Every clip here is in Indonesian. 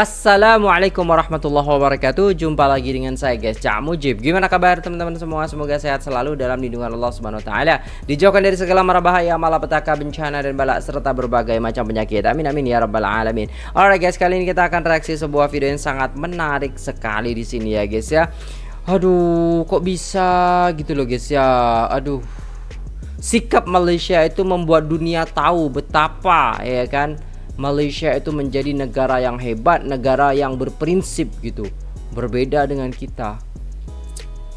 Assalamualaikum warahmatullahi wabarakatuh. Jumpa lagi dengan saya guys, Cak Mujib. Gimana kabar teman-teman semua? Semoga sehat selalu dalam lindungan Allah Subhanahu wa taala. Dijauhkan dari segala mara bahaya, malapetaka, bencana dan bala serta berbagai macam penyakit. Amin amin ya rabbal alamin. Alright guys, kali ini kita akan reaksi sebuah video yang sangat menarik sekali di sini ya guys ya. Aduh, kok bisa gitu loh guys ya. Aduh. Sikap Malaysia itu membuat dunia tahu betapa ya kan Malaysia itu menjadi negara yang hebat, negara yang berprinsip gitu. Berbeda dengan kita.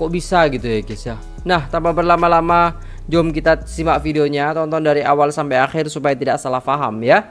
Kok bisa gitu ya guys ya. Nah, tanpa berlama-lama, jom kita simak videonya. Tonton dari awal sampai akhir supaya tidak salah paham ya.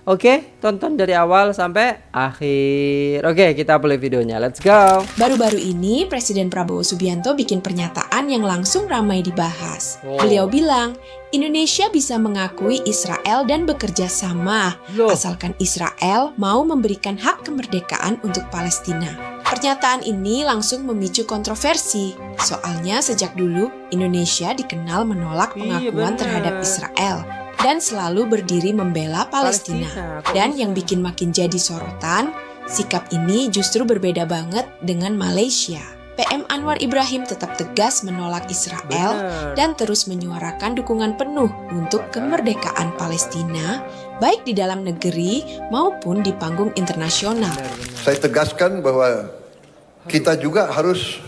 Oke, tonton dari awal sampai akhir. Oke, kita play videonya. Let's go. Baru-baru ini Presiden Prabowo Subianto bikin pernyataan yang langsung ramai dibahas. Beliau bilang, Indonesia bisa mengakui Israel dan bekerja sama, asalkan Israel mau memberikan hak kemerdekaan untuk Palestina. Pernyataan ini langsung memicu kontroversi. Soalnya sejak dulu Indonesia dikenal menolak pengakuan terhadap Israel dan selalu berdiri membela Palestina. Dan yang bikin makin jadi sorotan, sikap ini justru berbeda banget dengan Malaysia. PM Anwar Ibrahim tetap tegas menolak Israel dan terus menyuarakan dukungan penuh untuk kemerdekaan Palestina, baik di dalam negeri maupun di panggung internasional. Saya tegaskan bahwa kita juga harus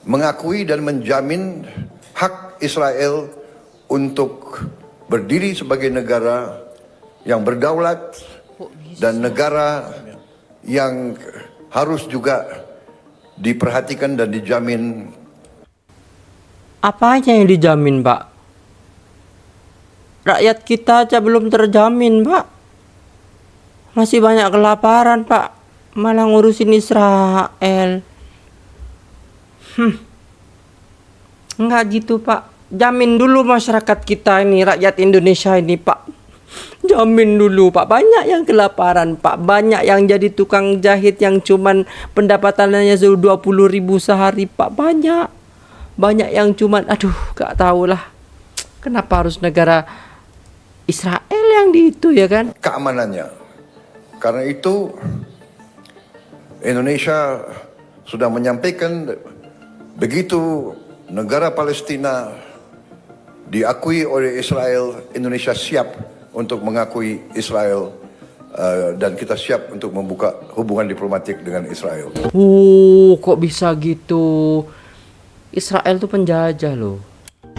mengakui dan menjamin hak Israel untuk berdiri sebagai negara yang berdaulat dan negara yang harus juga diperhatikan dan dijamin. Apanya yang dijamin, Pak? Rakyat kita aja belum terjamin, Pak. Masih banyak kelaparan, Pak. Malah ngurusin Israel. Enggak gitu, Pak. Jamin dulu masyarakat kita ini, rakyat Indonesia ini, Pak. Jamin dulu, Pak. Banyak yang kelaparan, Pak. Banyak yang jadi tukang jahit yang cuman pendapatannya 20.000 sehari, Pak. Banyak yang cuman, aduh, gak tahu lah. Kenapa harus negara Israel yang di itu ya kan? Keamanannya. Karena itu Indonesia sudah menyampaikan begitu negara Palestina diakui oleh Israel, Indonesia siap untuk mengakui Israel dan kita siap untuk membuka hubungan diplomatik dengan Israel. Kok bisa gitu? Israel tuh penjajah loh.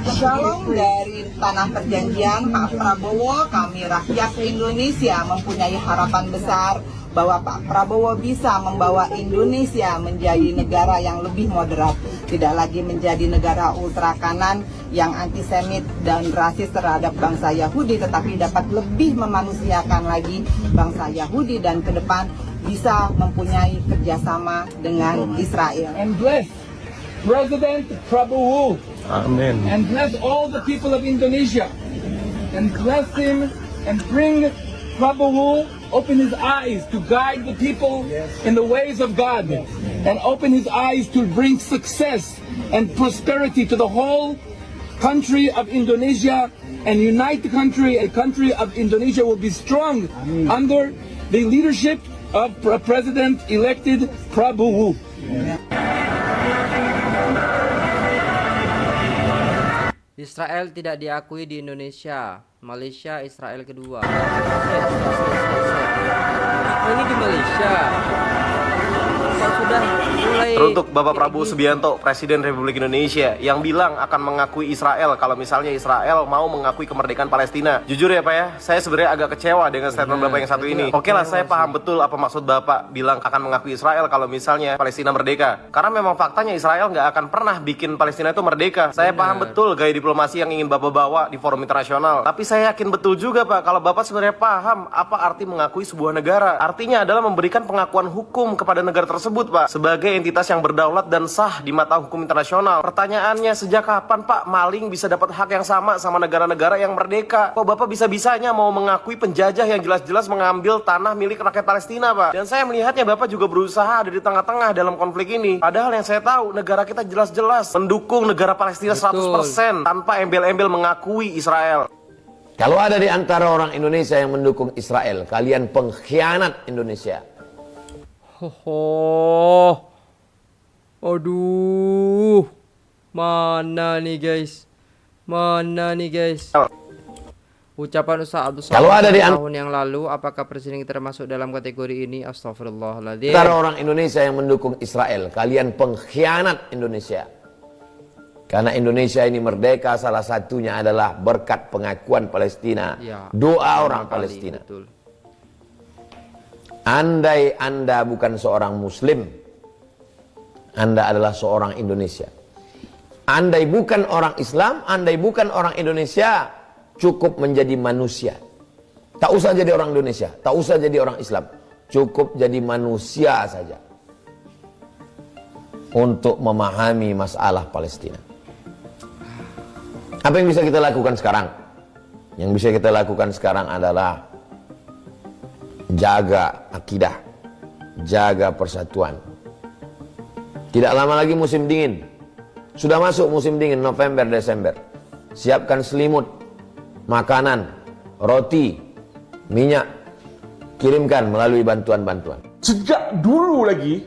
Shalom dari Tanah Perjanjian, Pak Prabowo, kami rakyat Indonesia mempunyai harapan besar bahwa Pak Prabowo bisa membawa Indonesia menjadi negara yang lebih moderat, tidak lagi menjadi negara ultra kanan yang antisemit dan rasis terhadap bangsa Yahudi, tetapi dapat lebih memanusiakan lagi bangsa Yahudi dan ke depan bisa mempunyai kerjasama dengan Israel. And bless President Prabowo. Amen. And bless all the people of Indonesia. And bless him and bring Prabowo, open his eyes to guide the people in the ways of God, and open his eyes to bring success and prosperity to the whole country of Indonesia, and unite the country. A country of Indonesia will be strong under the leadership of President-elected Prabowo. Israel tidak diakui di Indonesia. Malaysia Israel kedua. Ini di Malaysia. Kok sudah mulai. Teruntuk Bapak Prabowo Subianto, Presiden Republik Indonesia, yang bilang akan mengakui Israel kalau misalnya Israel mau mengakui kemerdekaan Palestina. Jujur ya Pak ya, saya sebenarnya agak kecewa dengan statement Bapak yang satu ini. Oke lah, saya paham betul apa maksud Bapak bilang akan mengakui Israel kalau misalnya Palestina merdeka. Karena memang faktanya Israel nggak akan pernah bikin Palestina itu merdeka. Saya paham betul gaya diplomasi yang ingin Bapak bawa di forum internasional. Tapi saya yakin betul juga Pak, kalau Bapak sebenarnya paham apa arti mengakui sebuah negara. Artinya adalah memberikan pengakuan hukum kepada negara tersebut Pak, sebagai entitas entitas yang berdaulat dan sah di mata hukum internasional. Pertanyaannya, sejak kapan Pak maling bisa dapat hak yang sama negara-negara yang merdeka? Kok Bapak bisa-bisanya mau mengakui penjajah yang jelas-jelas mengambil tanah milik rakyat Palestina, Pak? Dan saya melihatnya Bapak juga berusaha ada di tengah-tengah dalam konflik ini. Padahal yang saya tahu, negara kita jelas-jelas mendukung negara Palestina 100% tanpa embel-embel mengakui Israel. Kalau ada di antara orang Indonesia yang mendukung Israel, kalian pengkhianat Indonesia. Aduh. Mana nih guys? Ucapan Ustaz Abdul Somad Kalau ada di tahun yang lalu, apakah presiden kita termasuk dalam kategori ini? Astagfirullahaladzim. Antara orang Indonesia yang mendukung Israel, kalian pengkhianat Indonesia. Karena Indonesia ini merdeka, salah satunya adalah berkat pengakuan Palestina, Ya, doa orang kali, Palestina. betul. Andai Anda bukan seorang Muslim, Anda adalah seorang Indonesia. Andai bukan orang Islam, andai bukan orang Indonesia, cukup menjadi manusia. Tak usah jadi orang Indonesia, tak usah jadi orang Islam, cukup jadi manusia saja untuk memahami masalah Palestina. Apa yang bisa kita lakukan sekarang? Yang bisa kita lakukan sekarang adalah jaga akidah, jaga persatuan. Tidak lama lagi musim dingin. Sudah masuk musim dingin, November, Desember. Siapkan selimut, makanan, roti, minyak. Kirimkan melalui bantuan-bantuan. Sejak dulu lagi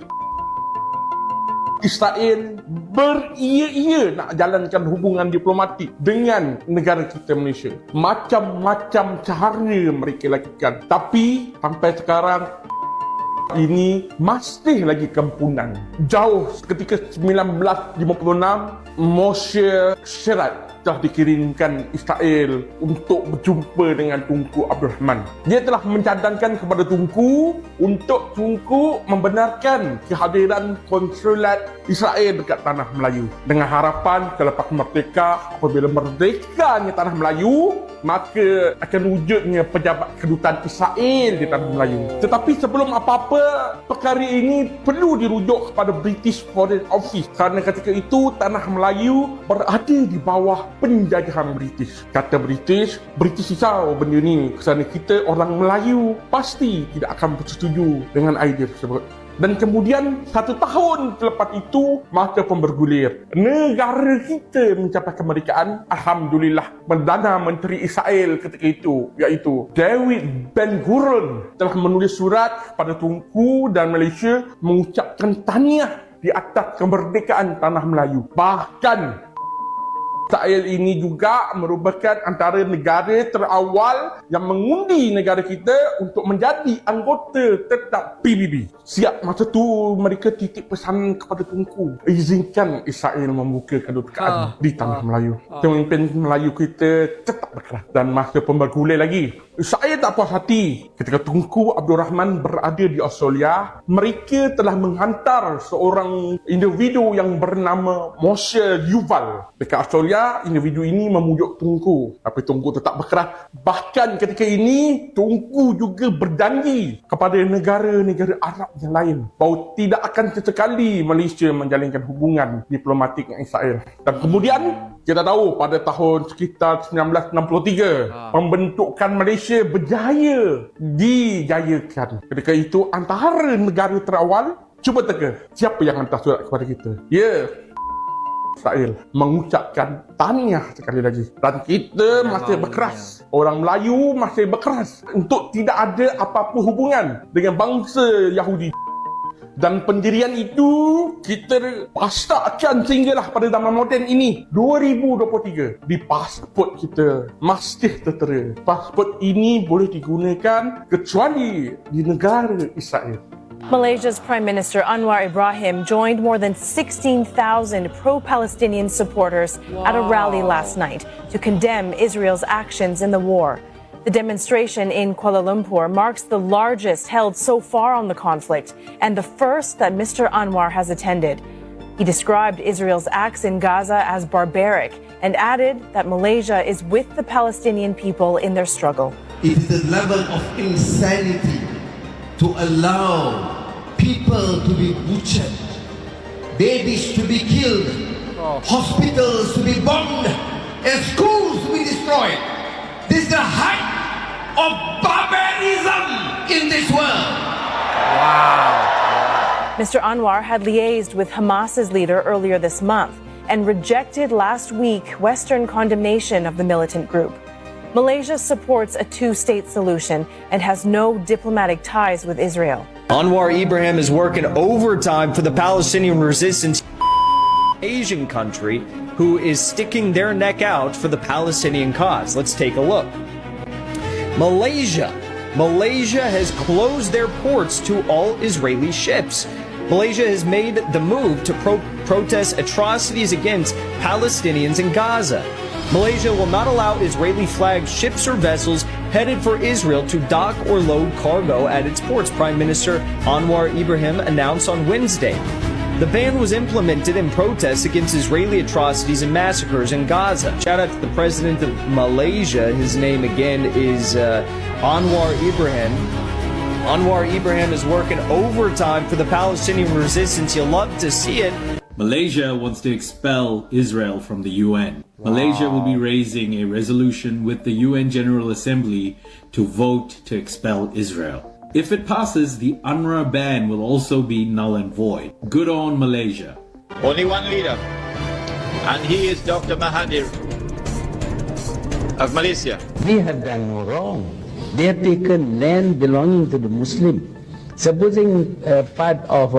Israel beria-ia nak jalankan hubungan diplomatik dengan negara kita Malaysia. Macam-macam cara mereka lakukan. Tapi sampai sekarang ini masih lagi kempunan. Jauh ketika 1956 Moshe Syarat telah dikirimkan Israel untuk berjumpa dengan Tunku Abdul Rahman. Dia telah mencadangkan kepada Tunku untuk Tunku membenarkan kehadiran konsulat Israel dekat Tanah Melayu. Dengan harapan selepas merdeka, apabila merdekanya Tanah Melayu, maka akan wujudnya pejabat kedutaan Israel di Tanah Melayu. Tetapi sebelum apa-apa, perkara ini perlu dirujuk kepada British Foreign Office kerana ketika itu Tanah Melayu berada di bawah penjajahan British. Kata British risau benda ni kerana kita orang Melayu pasti tidak akan bersetuju dengan idea tersebut. Dan kemudian 1 tahun selepas itu masa pun bergulir. Negara kita mencapai kemerdekaan, alhamdulillah, Perdana Menteri Israel ketika itu iaitu David Ben-Gurion telah menulis surat pada Tunku dan Malaysia mengucapkan tahniah di atas kemerdekaan Tanah Melayu. Bahkan Israel ini juga merupakan antara negara terawal yang mengundi negara kita untuk menjadi anggota tetap PBB. Siap masa tu mereka titip pesan kepada Tunku, izinkan Israel membuka kedutaan di Tanah Melayu. Pemimpin Melayu kita tetap berkeras dan masa pun bergulir lagi. Israel tak puas hati ketika Tunku Abdul Rahman berada di Australia. Mereka telah menghantar seorang individu yang bernama Moshe Yuval dekat Australia. Individu ini memujuk Tunku, tapi Tunku tetap berkeras. Bahkan ketika ini Tunku juga berjanji kepada negara-negara Arab yang lain bahawa tidak akan sesekali Malaysia menjalinkan hubungan diplomatik dengan Israel. Dan kemudian kita tahu pada tahun sekitar 1963 pembentukan Malaysia berjaya dijayakan. Ketika itu antara negara terawal, cuba teka siapa yang hantar surat kepada kita? Israel mengucapkan tahniah sekali lagi. Dan kita masih berkeras, orang Melayu masih berkeras untuk tidak ada apa-apa hubungan dengan bangsa Yahudi. Dan pendirian itu kita pasakkan sehinggalah pada zaman moden ini 2023 di pasport kita masih tertera. Pasport ini boleh digunakan kecuali di negara Israel. Malaysia's Prime Minister Anwar Ibrahim joined more than 16,000 pro-Palestinian supporters at a rally last night to condemn Israel's actions in the war. The demonstration in Kuala Lumpur marks the largest held so far on the conflict and the first that Mr. Anwar has attended. He described Israel's acts in Gaza as barbaric and added that Malaysia is with the Palestinian people in their struggle. It is the level of insanity to allow people to be butchered babies to be killed, hospitals to be bombed, and schools to be destroyed. This is the height of barbarism in this world. Mr. Anwar had liaised with Hamas's leader earlier this month and rejected last week Western condemnation of the militant group. Malaysia supports a two-state solution and has no diplomatic ties with Israel. Anwar Ibrahim is working overtime for the Palestinian resistance Asian country who is sticking their neck out for the Palestinian cause. Let's take a look. Malaysia has closed their ports to all Israeli ships. Malaysia has made the move to protest atrocities against Palestinians in Gaza. Malaysia will not allow Israeli-flagged ships or vessels headed for Israel to dock or load cargo at its ports, Prime Minister Anwar Ibrahim announced on Wednesday. The ban was implemented in protest against Israeli atrocities and massacres in Gaza. Shout out to the President of Malaysia. His name again is Anwar Ibrahim. Anwar Ibrahim is working overtime for the Palestinian resistance. You'll love to see it. Malaysia wants to expel Israel from the UN. Malaysia will be raising a resolution with the UN General Assembly to vote to expel Israel. If it passes, the UNRWA ban will also be null and void. Good on Malaysia. Only one leader, and he is Dr. Mahathir of Malaysia. They have done no wrong. They have taken land belonging to the Muslim. Supposing part of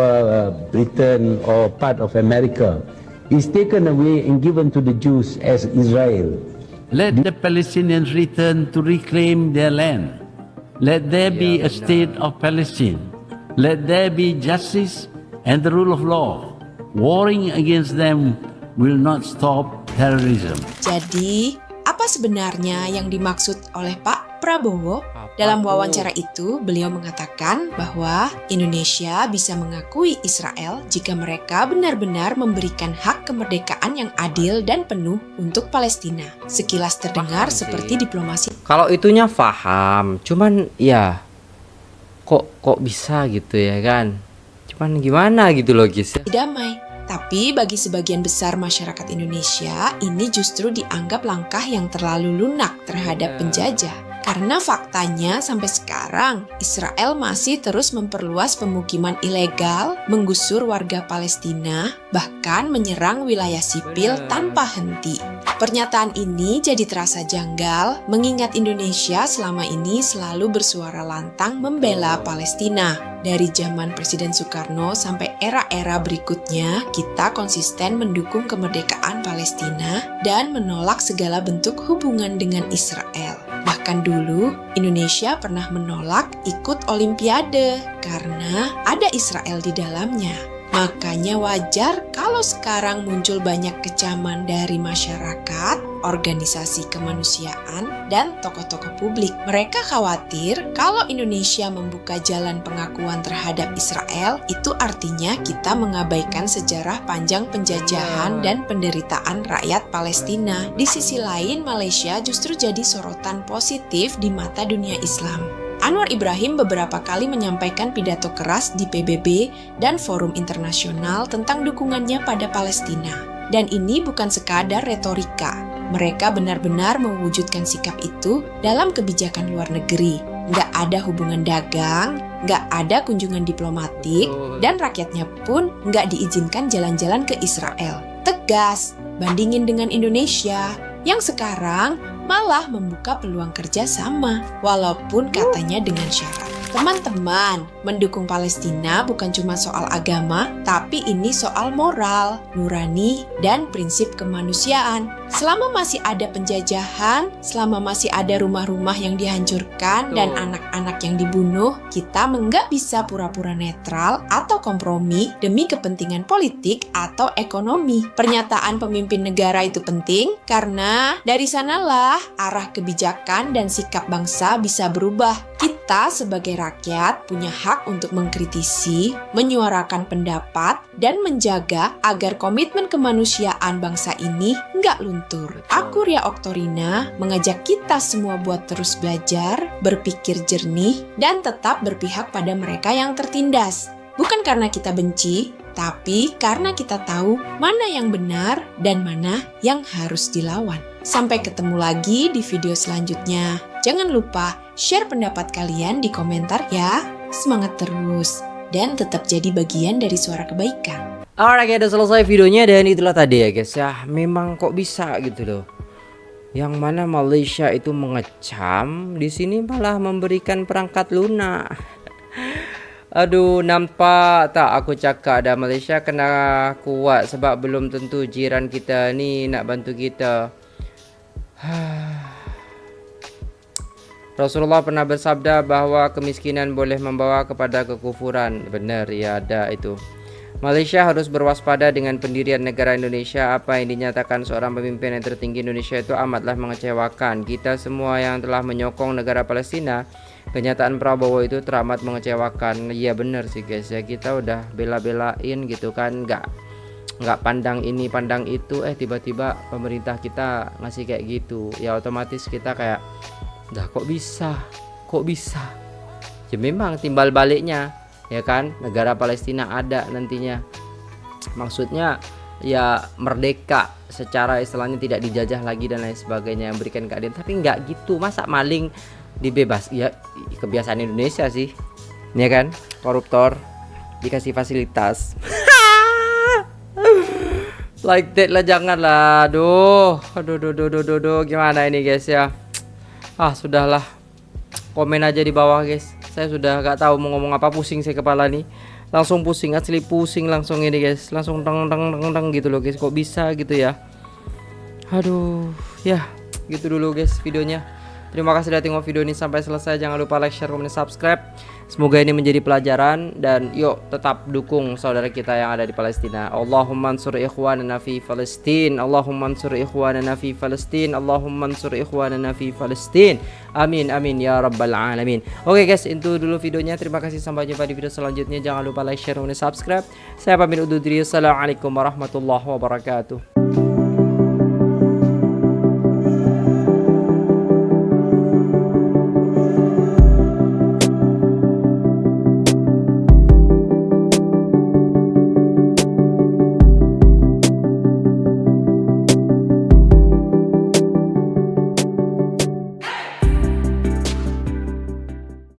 Britain or part of America is taken away and given to the Jews as Israel. Let the Palestinians return to reclaim their land. Let there be a state of Palestine. Let there be justice and the rule of law. Warring against them will not stop terrorism. Jadi, apa sebenarnya yang dimaksud oleh Pak Prabowo? Dalam wawancara itu, beliau mengatakan bahwa Indonesia bisa mengakui Israel jika mereka benar-benar memberikan hak kemerdekaan yang adil dan penuh untuk Palestina. Sekilas terdengar seperti diplomasi. Kalau itunya paham, cuman ya kok bisa gitu ya kan? Cuman gimana gitu logisnya? Damai. Tapi bagi sebagian besar masyarakat Indonesia, ini justru dianggap langkah yang terlalu lunak terhadap penjajah. Karena faktanya sampai sekarang Israel masih terus memperluas pemukiman ilegal, menggusur warga Palestina, bahkan menyerang wilayah sipil tanpa henti. Pernyataan ini jadi terasa janggal mengingat Indonesia selama ini selalu bersuara lantang membela Palestina. Dari zaman Presiden Soekarno sampai era-era berikutnya, kita konsisten mendukung kemerdekaan Palestina dan menolak segala bentuk hubungan dengan Israel. Bahkan dulu, Indonesia pernah menolak ikut Olimpiade karena ada Israel di dalamnya. Makanya wajar kalau sekarang muncul banyak kecaman dari masyarakat, organisasi kemanusiaan, dan tokoh-tokoh publik. Mereka khawatir kalau Indonesia membuka jalan pengakuan terhadap Israel, itu artinya kita mengabaikan sejarah panjang penjajahan dan penderitaan rakyat Palestina. Di sisi lain, Malaysia justru jadi sorotan positif di mata dunia Islam. Anwar Ibrahim beberapa kali menyampaikan pidato keras di PBB dan forum internasional tentang dukungannya pada Palestina. Dan ini bukan sekadar retorika. Mereka benar-benar mewujudkan sikap itu dalam kebijakan luar negeri. Nggak ada hubungan dagang, nggak ada kunjungan diplomatik, dan rakyatnya pun nggak diizinkan jalan-jalan ke Israel. Tegas, bandingin dengan Indonesia, yang sekarang malah membuka peluang kerja sama, walaupun katanya dengan syarat. Teman-teman, mendukung Palestina bukan cuma soal agama, tapi ini soal moral, nurani, dan prinsip kemanusiaan. Selama masih ada penjajahan, selama masih ada rumah-rumah yang dihancurkan dan anak-anak yang dibunuh, kita nggak bisa pura-pura netral atau kompromi demi kepentingan politik atau ekonomi. Pernyataan pemimpin negara itu penting karena dari sanalah arah kebijakan dan sikap bangsa bisa berubah. Kita sebagai rakyat punya hak untuk mengkritisi, menyuarakan pendapat, dan menjaga agar komitmen kemanusiaan bangsa ini nggak luntur. Aku Ria Oktorina mengajak kita semua buat terus belajar, berpikir jernih, dan tetap berpihak pada mereka yang tertindas. Bukan karena kita benci, tapi karena kita tahu mana yang benar dan mana yang harus dilawan. Sampai ketemu lagi di video selanjutnya. Jangan lupa share pendapat kalian di komentar ya. Semangat terus dan tetap jadi bagian dari suara kebaikan. Alright guys, udah selesai videonya dan itulah tadi ya guys ya. Memang kok bisa gitu loh. Yang mana Malaysia itu mengecam, di sini malah memberikan perangkat lunak. Aduh, nampak tak aku cakap dah, Malaysia kena kuat sebab belum tentu jiran kita ni nak bantu kita. Rasulullah pernah bersabda bahwa kemiskinan boleh membawa kepada kekufuran. Benar, ya ada itu. Malaysia harus berwaspada dengan pendirian negara Indonesia. Apa yang dinyatakan seorang pemimpin yang tertinggi Indonesia itu amatlah mengecewakan. Kita semua yang telah menyokong negara Palestina, kenyataan Prabowo itu teramat mengecewakan. Iya benar sih guys ya, kita udah bela-belain gitu kan, nggak pandang ini pandang itu, tiba-tiba pemerintah kita ngasih kayak gitu, ya otomatis kita kayak dah kok bisa ya. Memang timbal baliknya ya kan, negara Palestina ada nantinya, maksudnya ya merdeka secara istilahnya, tidak dijajah lagi dan lain sebagainya, yang berikan keadilan. Tapi nggak gitu, masa maling dibebas, ya kebiasaan Indonesia sih ya kan, koruptor dikasih fasilitas. Like that lah, jangan lah. Aduh, gimana ini guys ya. Sudahlah, komen aja di bawah guys. Saya sudah gak tahu mau ngomong apa, pusing saya kepala nih. Langsung pusing, asli pusing langsung ini guys. Langsung dang gitu loh guys. Kok bisa gitu ya. Aduh, ya gitu dulu guys videonya. Terima kasih sudah tengok video ini sampai selesai. Jangan lupa like, share, komen, subscribe. Semoga ini menjadi pelajaran. Dan yuk tetap dukung saudara kita yang ada di Palestina. Allahumma ansur ikhwanana fi Palestin. Allahumma ansur ikhwanana fi Palestin. Allahumma ansur ikhwanana fi Palestin. Amin amin ya rabbal alamin. Oke guys, itu dulu videonya. Terima kasih, sampai jumpa di video selanjutnya. Jangan lupa like, share, komen, subscribe. Saya pamit undur diri. Assalamualaikum warahmatullahi wabarakatuh.